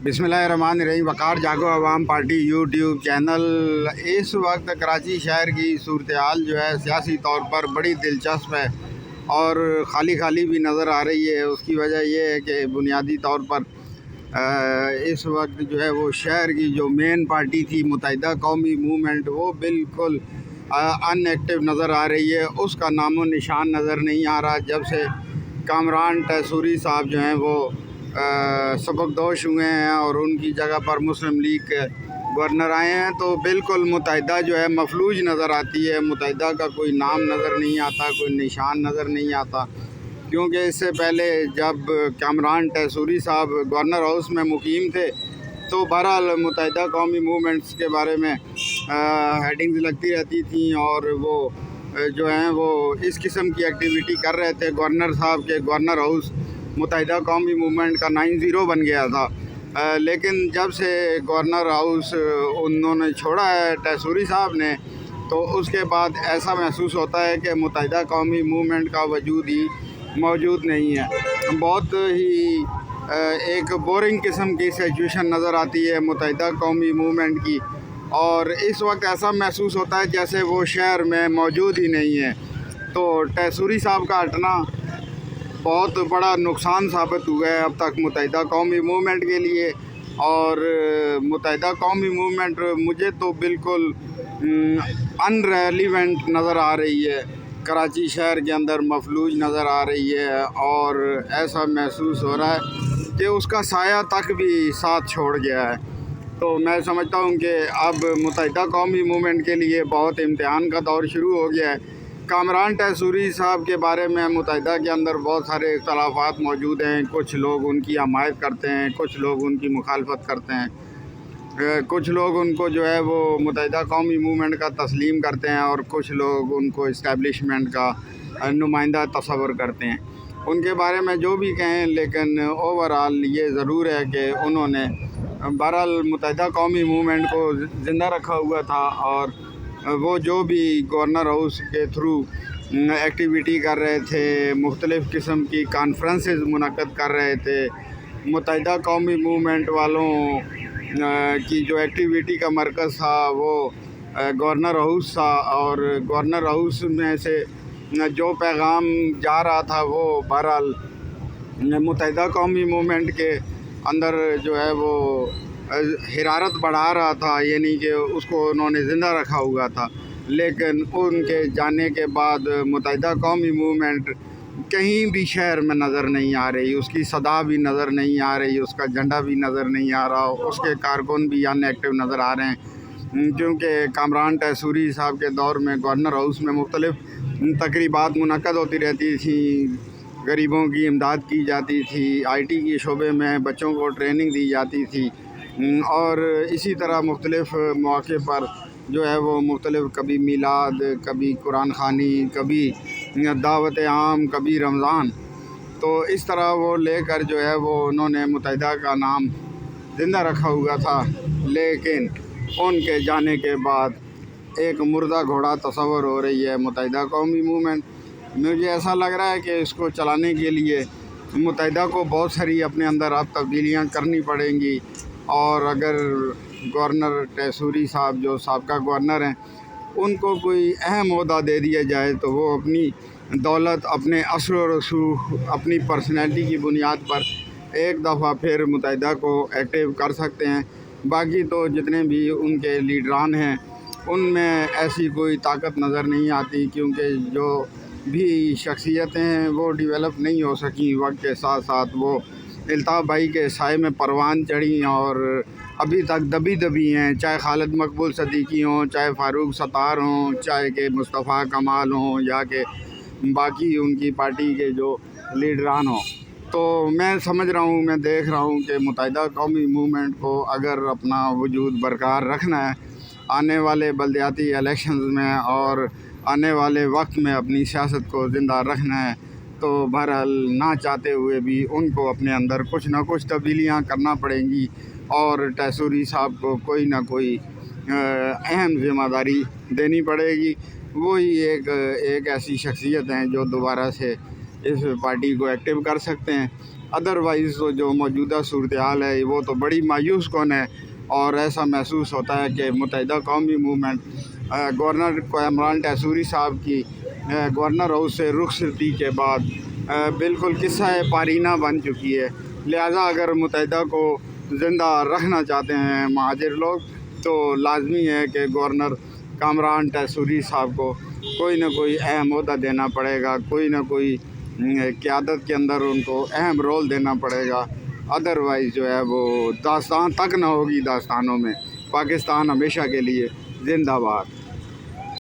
बिस्मिल्लाहिर्रहमानिर्रहीम। वक़ार जागो अवाम party YouTube channel. इस वक्त कराची शहर की सूरत हाल जो है सियासी तौर पर बड़ी दिलचस्प है और ख़ाली ख़ाली भी नज़र आ रही है। उसकी वजह यह है कि बुनियादी तौर पर इस वक्त जो है वो शहर की जो मेन पार्टी थी मुत्तहिदा कौमी मूवमेंट, वो बिल्कुल अनएक्टिव नज़र आ रही है। उसका नामो निशान नज़र नहीं आ रहा। जब से कामरान टैसूरी साहब जो हैं वो सबकदोश हुए हैं और उनकी जगह पर मुस्लिम लीग के गवर्नर आए हैं, तो बिल्कुल मुत्तहिदा जो है मफलूज नज़र आती है। मुत्तहिदा का कोई नाम नज़र नहीं आता, कोई निशान नज़र नहीं आता। क्योंकि इससे पहले जब कामरान टैसूरी साहब गवर्नर हाउस में मुकीम थे तो बहरहाल मुत्तहिदा कौमी मूवमेंट्स के बारे में हेडिंग्स लगती रहती थी और वो जो हैं वो इस किस्म की एक्टिविटी कर रहे थे। गवर्नर साहब के गवर्नर हाउस मुत्तहिदा कौमी मूवमेंट का 9-0 बन गया था। लेकिन जब से गवर्नर हाउस उन्होंने छोड़ा है टैसूरी साहब ने, तो उसके बाद ऐसा महसूस होता है कि मुत्तहिदा कौमी मूवमेंट का वजूद ही मौजूद नहीं है। बहुत ही एक बोरिंग किस्म की सिचुएशन नज़र आती है मुत्तहिदा कौमी मूवमेंट की, और इस वक्त ऐसा महसूस होता है जैसे वो शहर में मौजूद ही नहीं है। तो टैसूरी साहब का हटना बहुत बड़ा नुकसान साबित हुआ है अब तक मुत्तहिदा कौमी मूवमेंट के लिए। और मुत्तहिदा कौमी मूवमेंट मुझे तो बिल्कुल अनरेलिवेंट नज़र आ रही है। कराची शहर के अंदर मफलूज नज़र आ रही है और ऐसा महसूस हो रहा है कि उसका साया तक भी साथ छोड़ गया है। तो मैं समझता हूँ कि अब मुत्तहिदा कौमी मूवमेंट के लिए बहुत इम्तिहान का दौर शुरू हो गया है। कामरान टैसूरी साहब के बारे में मुत्तहिदा के अंदर बहुत सारे इख्तलाफात मौजूद हैं। कुछ लोग उनकी हमायत करते हैं, कुछ लोग उनकी मुखालफत करते हैं, कुछ लोग उनको जो है वो मुत्तहिदा कौमी मूवमेंट का तस्लीम करते हैं और कुछ लोग उनको इस्टेब्लिशमेंट का नुमाइंदा तस्वर करते हैं। उनके बारे में जो भी कहें, लेकिन ओवरऑल ये ज़रूर है कि उन्होंने बहरहाल मुत्तहिदा कौमी मूवमेंट को ज़िंदा रखा हुआ था और वो जो भी गवर्नर हाउस के थ्रू एक्टिविटी कर रहे थे, मुख्तलिफ़ किस्म की कॉन्फ्रेंसेस मुनक़्क़द कर रहे थे। मुत्तहिदा कौमी मूवमेंट वालों की जो एक्टिविटी का मरकज़ था वो गवर्नर हाउस था, और गवर्नर हाउस में से जो पैगाम जा रहा था वो बहरहाल मुत्तहिदा कौमी मूवमेंट के अंदर जो है वो हिरारत बढ़ा रहा था, यानी कि उसको उन्होंने ज़िंदा रखा हुआ था। लेकिन उनके जाने के बाद मुत्तहिदा कौमी मूवमेंट कहीं भी शहर में नज़र नहीं आ रही, उसकी सदा भी नज़र नहीं आ रही, उसका झंडा भी नज़र नहीं आ रहा, उसके कारकुन भी अनएक्टिव नज़र आ रहे हैं। क्योंकि कामरान टैसूरी साहब के दौर में गवर्नर हाउस में मुख्तलिफ़ तकरीबात मुनक़्क़द होती रहती थी, गरीबों की इमदाद की जाती थी, IT के शोबे में बच्चों को ट्रेनिंग दी जाती थी, और इसी तरह मुख्तलिफ़ मौक़े पर जो है वो मुख्तलिफ़, कभी मीलाद, कभी कुरान ख़ानी, कभी दावत आम, कभी रमज़ान। तो इस तरह वो लेकर जो है वो उन्होंने मुत्तहिदा का नाम ज़िंदा रखा हुआ था। लेकिन उनके जाने के बाद एक मुर्दा घोड़ा तस्वर हो रही है मुत्तहिदा कौमी मूवमेंट। मुझे ऐसा लग रहा है कि इसको चलाने के लिए मुत्तहिदा को बहुत सारी अपने अंदर अब तब्दीलियाँ करनी पड़ेंगी। और अगर गवर्नर टैसूरी साहब जो साबका गवर्नर हैं, उनको कोई अहम ओहदा दे दिया जाए तो वो अपनी दौलत, अपने असर व रसूख, अपनी पर्सनैलिटी की बुनियाद पर एक दफ़ा फिर मुत्तहिदा को एक्टिव कर सकते हैं। बाकी तो जितने भी उनके लीडरान हैं उनमें ऐसी कोई ताकत नज़र नहीं आती, क्योंकि जो भी शख्सियतें हैं वो डेवलप नहीं हो सकी। वक्त के साथ साथ वो अल्ताफ़ भाई के साए में परवान चढ़ी और अभी तक दबी दबी हैं, चाहे खालिद मकबूल सदीकी हों, चाहे फ़ारूक सत्तार हों, चाहे कि मुस्तफ़ा कमाल हों, या कि बाकी उनकी पार्टी के जो लीडरान हों। तो मैं समझ रहा हूँ, मैं देख रहा हूँ कि मुत्तहिदा कौमी मूवमेंट को अगर अपना वजूद बरकरार रखना है आने वाले बल्दियाती इलेक्शंस में और आने वाले वक्त में अपनी सियासत को ज़िंदा रखना है, तो बहरहाल ना चाहते हुए भी उनको अपने अंदर कुछ ना कुछ तब्दीलियाँ करना पड़ेंगी और टैसूरी साहब को कोई ना कोई अहम ज़िम्मेदारी देनी पड़ेगी। वही एक ऐसी शख्सियत हैं जो दोबारा से इस पार्टी को एक्टिव कर सकते हैं। ادروائز تو جو موجودہ صورتحال ہے وہ تو بڑی مایوس کن ہے، اور ایسا محسوس ہوتا ہے کہ متحدہ قومی موومنٹ گورنر کامران ٹیسوری صاحب کی گورنر ہاؤس سے رخصتی کے بعد بالکل قصہ پارینہ بن چکی ہے۔ لہٰذا اگر متحدہ کو زندہ رکھنا چاہتے ہیں مہاجر لوگ تو لازمی ہے کہ گورنر کامران ٹیسوری صاحب کو کوئی نہ کوئی اہم عہدہ دینا پڑے گا، کوئی نہ کوئی قیادت کے اندر ان کو اہم رول دینا پڑے گا، ادروائز جو ہے وہ داستان تک نہ ہوگی داستانوں میں۔ پاکستان ہمیشہ کے لیے زندہ باد۔